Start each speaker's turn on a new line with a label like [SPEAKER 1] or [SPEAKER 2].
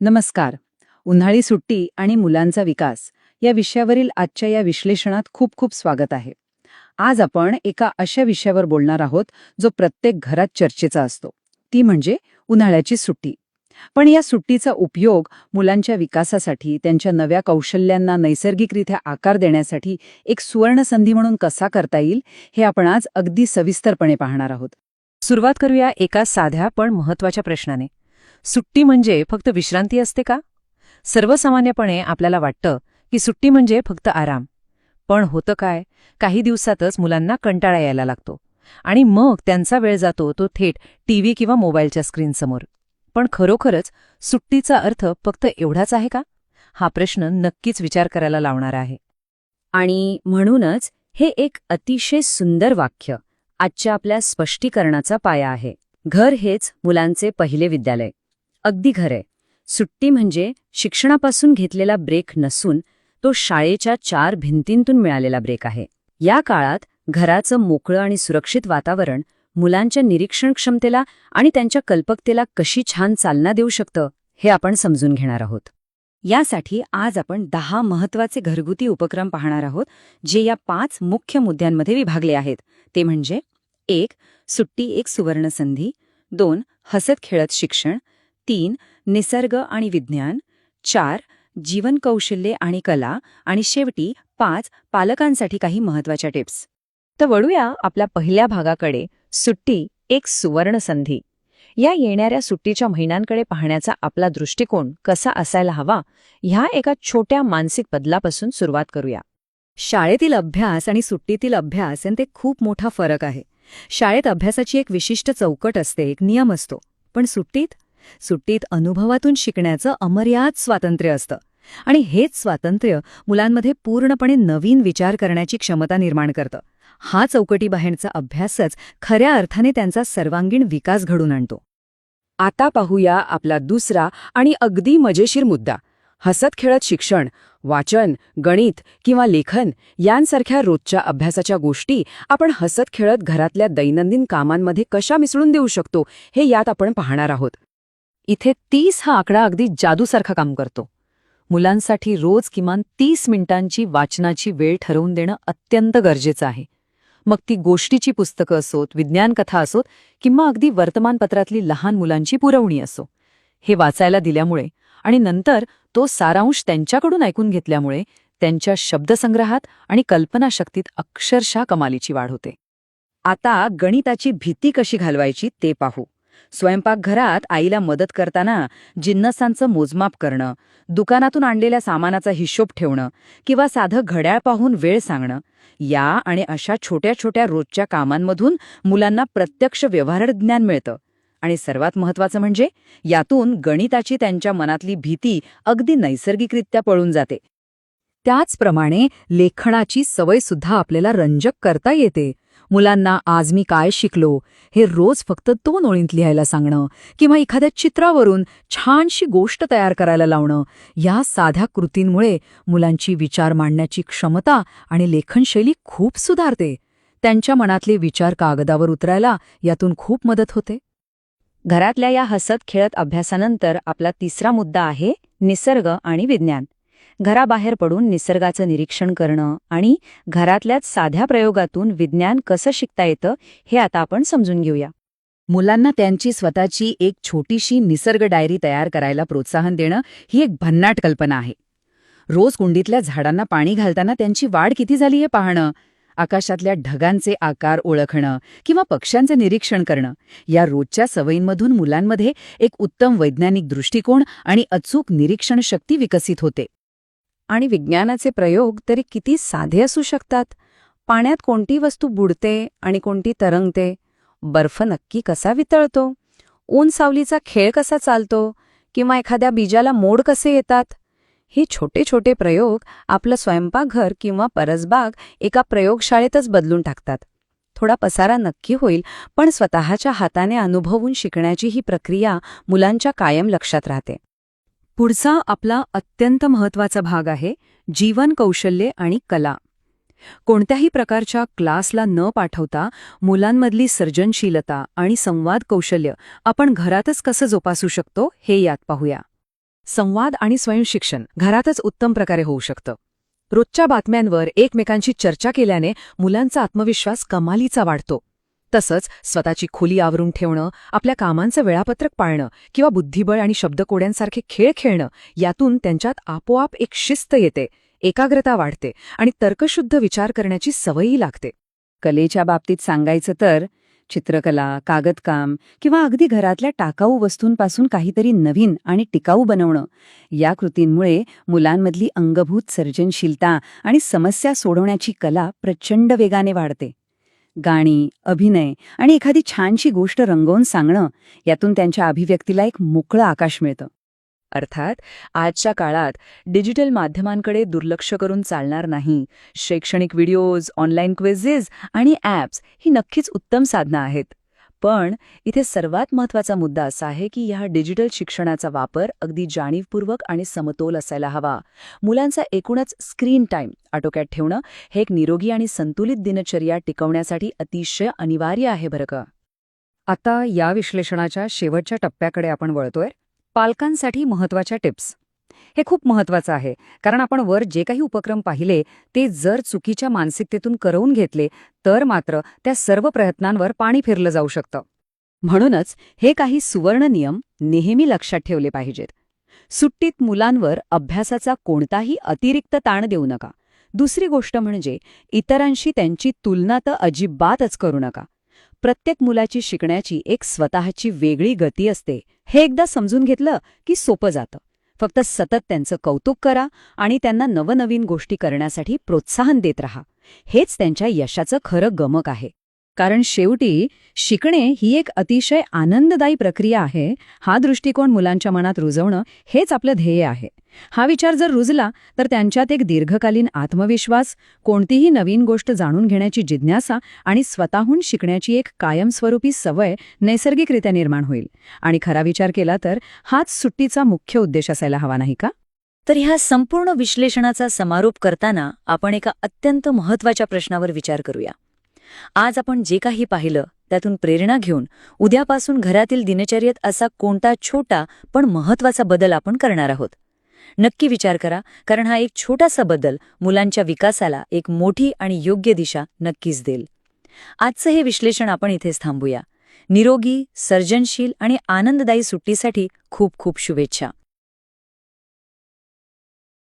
[SPEAKER 1] नमस्कार. उन्हाळी सुट्टी आणि मुलांचा विकास या विषयावरील आजच्या या विश्लेषणात खूप खूप स्वागत आहे. आज आपण एका अशा विषयावर बोलणार आहोत जो प्रत्येक घरात चर्चेचा असतो. ती म्हणजे उन्हाळ्याची सुट्टी. पण या सुट्टीचा उपयोग मुलांच्या विकासासाठी, त्यांच्या नव्या कौशल्यांना नैसर्गिकरित्या आकार देण्यासाठी एक सुवर्णसंधी म्हणून कसा करता येईल, हे आपण आज अगदी सविस्तरपणे पाहणार आहोत.
[SPEAKER 2] सुरुवात करूया एका साध्या पण महत्वाच्या प्रश्नाने. सुट्टी म्हणजे फक्त विश्रांती असते का? सर्वसामान्यपणे आपल्याला वाटतं की सुट्टी म्हणजे फक्त आराम. पण होतं काय? काही दिवसातच मुलांना कंटाळा यायला लागतो आणि मग त्यांचा वेळ जातो तो थेट टीव्ही किंवा मोबाईलच्या स्क्रीनसमोर. पण खरोखरच सुट्टीचा अर्थ फक्त एवढाच आहे का? हा प्रश्न नक्कीच विचार करायला लावणारा आहे.
[SPEAKER 3] आणि म्हणूनच हे एक अतिशय सुंदर वाक्य आजच्या आपल्या स्पष्टीकरणाचा पाया आहे. घर हेच मुलांचे पहिले विद्यालय. अगदी खरे. सुट्टी म्हणजे शिक्षणापासून घेतलेला ब्रेक नसून तो शाळेच्या 4 भिंतींतून मिळालेला ब्रेक आहे. या काळात घराचं मोकळं आणि सुरक्षित वातावरण मुलांच्या निरीक्षण क्षमतेला आणि त्यांच्या कल्पकतेला कशी छान चालना देऊ शकतं हे आपण समजून घेणार आहोत. यासाठी आज आपण 10 महत्त्वाचे घरगुती उपक्रम पाहणार आहोत, जे या 5 मुख्य मुद्द्यांमध्ये विभागले आहेत. ते म्हणजे 1. सुट्टी एक सुवर्णसंधी. 2. हसत खेळत शिक्षण. 3. निसर्ग आणि विज्ञान. 4. जीवन कौशल्ये आणि कला. आणि शेवटी 5. पालकांसाठी काही महत्त्वाच्या टिप्स.
[SPEAKER 2] तर वळूया आपल्या पहिल्या भागाकडे, सुट्टी एक सुवर्णसंधी. या येणाऱ्या सुट्टीच्या महिन्यांकडे पाहण्याचा आपला दृष्टिकोन कसा असायला हवा, ह्या एका छोट्या मानसिक बदलापासून सुरुवात करूया.
[SPEAKER 3] शाळेतील अभ्यास आणि सुट्टीतील अभ्यास यांच्यात खूप मोठा फरक आहे. शाळेत अभ्यासाची एक विशिष्ट चौकट असते, एक नियम असतो. पण सुट्टीत अनुभवातून शिकण्याचं अमर्याद स्वातंत्र्य असतं. आणि हेच स्वातंत्र्य मुलांमध्ये पूर्णपणे नवीन विचार करण्याची क्षमता निर्माण करतं. हा चौकटीबाहेरचा अभ्यासच खऱ्या अर्थाने त्यांचा सर्वांगीण विकास घडून आणतो.
[SPEAKER 1] आता पाहूया आपला दुसरा आणि अगदी मजेशीर मुद्दा, हसत खेळत शिक्षण. वाचन, गणित किंवा लेखन यांसारख्या रोजच्या अभ्यासाच्या गोष्टी आपण हसत खेळत घरातल्या दैनंदिन कामांमध्ये कशा मिसळून देऊ शकतो, हे यात आपण पाहणार आहोत.
[SPEAKER 2] इथे 30 हा आकडा अगदी जादूसारखा काम करतो. मुलांसाठी रोज किमान 30 मिनिटांची वाचनाची वेळ ठरवून देणं अत्यंत गरजेचं आहे. मग ती गोष्टीची पुस्तकं असोत, विज्ञान कथा असोत किंवा अगदी वर्तमानपत्रातली लहान मुलांची पुरवणी असो. हे वाचायला दिल्यामुळे आणि नंतर तो सारांश त्यांच्याकडून ऐकून घेतल्यामुळे त्यांच्या शब्दसंग्रहात आणि कल्पनाशक्तीत अक्षरशः कमालीची वाढ होते.
[SPEAKER 1] आता गणिताची भीती कशी घालवायची ते पाहू. स्वयंपाकघरात आईला मदत करताना जिन्नसांचं मोजमाप करणं, दुकानातून आणलेल्या सामानाचा हिशोब ठेवणं किंवा साधं घड्याळ पाहून वेळ सांगणं, या आणि अशा छोट्या छोट्या रोजच्या कामांमधून मुलांना प्रत्यक्ष व्यवहारज्ञान मिळतं. आणि सर्वात महत्त्वाचं म्हणजे यातून गणिताची त्यांच्या मनातली भीती अगदी नैसर्गिकरित्या पळून जाते. त्याचप्रमाणे लेखनाची सवयसुद्धा आपल्याला रंजक करता येते. मुलांना आज मी काय शिकलो हे रोज फक्त 2 ओळींत लिहायला सांगणं किंवा एखाद्या चित्रावरून छानशी गोष्ट तयार करायला लावणं, या साध्या कृतींमुळे मुलांची विचार मांडण्याची क्षमता आणि लेखनशैली खूप सुधारते. त्यांच्या मनातले विचार कागदावर उतरायला यातून खूप मदत होते.
[SPEAKER 3] घरातल्या या हसत खेळत अभ्यासानंतर आपला तिसरा मुद्दा आहे निसर्ग आणि विज्ञान. घराबाहेर पडून निसर्गाचं निरीक्षण करणं आणि घरातल्याच साध्या प्रयोगातून विज्ञान कसं शिकता येतं हे आता आपण समजून घेऊया.
[SPEAKER 1] मुलांना त्यांची स्वतःची एक छोटीशी निसर्ग डायरी तयार करायला प्रोत्साहन देणं ही एक भन्नाट कल्पना आहे. रोज कुंडीतल्या झाडांना पाणी घालताना त्यांची वाढ किती झाली हे पाहणं, आकाशातल्या ढगांचे आकार ओळखणं किंवा पक्ष्यांचं निरीक्षण करणं, या रोजच्या सवयींमधून मुलांमध्ये एक उत्तम वैज्ञानिक दृष्टिकोन आणि अचूक निरीक्षण शक्ती विकसित होते.
[SPEAKER 2] आणि विज्ञानाचे प्रयोग तरी किती साधे असू शकतात. पाण्यात कोणती वस्तू बुडते आणि कोणती तरंगते, बर्फ नक्की कसा वितळतो, ऊन सावलीचा खेळ कसा चालतो किंवा एखाद्या बीजाला मोड कसे येतात, हे छोटे छोटे प्रयोग आपलं स्वयंपाकघर किंवा परसबाग एका प्रयोगशाळेतच बदलून टाकतात. थोडा पसारा नक्की होईल, पण स्वतःच्या हाताने अनुभवून शिकण्याची ही प्रक्रिया मुलांच्या कायम लक्षात राहते.
[SPEAKER 3] पुढचा आपला अत्यंत महत्त्वाचा भाग आहे जीवन कौशल्ये आणि कला. कोणत्याही प्रकारच्या क्लासला न पाठवता मुलांमधली सर्जनशीलता आणि संवाद कौशल्य आपण घरातच कसं जोपासू शकतो हे यात पाहूया.
[SPEAKER 2] संवाद आणि स्वयंशिक्षण घरातच उत्तम प्रकारे होऊ शकतं. रोजच्या बातम्यांवर एकमेकांशी चर्चा केल्याने मुलांचा आत्मविश्वास कमालीचा वाढतो. तसंच स्वतःची खोली आवरून ठेवणं, आपल्या कामांचं वेळापत्रक पाळणं किंवा बुद्धिबळ आणि शब्दकोड्यांसारखे खेळ खेळणं, यातून त्यांच्यात आपोआप एक शिस्त येते, एकाग्रता वाढते आणि तर्कशुद्ध विचार करण्याची सवयही लागते.
[SPEAKER 1] कलेच्या बाबतीत सांगायचं तर चित्रकला, कागदकाम किंवा अगदी घरातल्या टाकाऊ वस्तूंपासून काहीतरी नवीन आणि टिकाऊ बनवणं, या कृतींमुळे मुलांमधली अंगभूत सर्जनशीलता आणि समस्या सोडवण्याची कला प्रचंड वेगाने वाढते. गाणी, अभिनय आणि एखादी छानशी गोष्ट रंगवून सांगणं, यातून त्यांच्या अभिव्यक्तीला एक मोकळं आकाश मिळतं.
[SPEAKER 2] अर्थात आजच्या काळात डिजिटल माध्यमांकडे दुर्लक्ष करून चालणार नाही. शैक्षणिक व्हिडिओज, ऑनलाईन क्विझेस आणि ॲप्स ही नक्कीच उत्तम साधनं आहेत. पण इथे सर्वात महत्त्वाचा मुद्दा असा आहे की ह्या डिजिटल शिक्षणाचा वापर अगदी जाणीवपूर्वक आणि समतोल असायला हवा. मुलांचा एकूणच स्क्रीन टाईम आटोक्यात ठेवणं हे एक निरोगी आणि संतुलित दिनचर्या टिकवण्यासाठी अतिशय अनिवार्य आहे बरं का.
[SPEAKER 1] आता या विश्लेषणाच्या शेवटच्या टप्प्याकडे आपण वळतोय. पालकांसाठी महत्त्वाच्या टिप्स. हे खूप महत्त्वाचं आहे, कारण आपण वर जे काही उपक्रम पाहिले ते जर चुकीच्या मानसिकतेतून करवून घेतले तर मात्र त्या सर्व प्रयत्नांवर पाणी फिरलं जाऊ शकतं. म्हणूनच हे काही सुवर्ण नियम नेहमी लक्षात ठेवले पाहिजेत. सुट्टीत मुलांवर अभ्यासाचा कोणताही अतिरिक्त ताण देऊ नका. दुसरी गोष्ट म्हणजे इतरांशी त्यांची तुलना तर अजिबातच करू नका. प्रत्येक मुलाची शिकण्याची एक स्वतःची वेगळी गती असते, हे एकदा समजून घेतलं की सोपं जातं. फक्त सतत त्यांचं कौतुक करा आणि त्यांना नवनवीन गोष्टी करण्यासाठी प्रोत्साहन देत राहा. हेच त्यांच्या यशाचं खरं गमक आहे. कारण शेवटी शिकणे ही एक अतिशय आनंददायी प्रक्रिया आहे. हा दृष्टिकोन मुलांच्या मनात रुजवणं हेच आपलं ध्येय आहे. हा विचार जर रुजला तर त्यांच्यात एक दीर्घकालीन आत्मविश्वास, कोणतीही नवीन गोष्ट जाणून घेण्याची जिज्ञासा आणि स्वतःहून शिकण्याची एक कायमस्वरूपी सवय नैसर्गिकरित्या निर्माण होईल. आणि खरा विचार केला तर हाच सुट्टीचा मुख्य उद्देश असायला हवा, नाही का?
[SPEAKER 3] तर ह्या संपूर्ण विश्लेषणाचा समारोप करताना आपण एका अत्यंत महत्त्वाच्या प्रश्नावर विचार करूया. आज आपण जे काही पाहिलं त्यातून प्रेरणा घेऊन उद्यापासून घरातील दिनचर्येत असा कोणता छोटा पण महत्त्वाचा बदल आपण करणार आहोत. नक्की विचार करा, कारण हा एक छोटासा बदल मुलांच्या विकासाला एक मोठी आणि योग्य दिशा नक्कीच देईल. आजचं हे विश्लेषण आपण इथेच थांबूया. निरोगी, सर्जनशील आणि आनंददायी सुट्टीसाठी खूप खूप शुभेच्छा.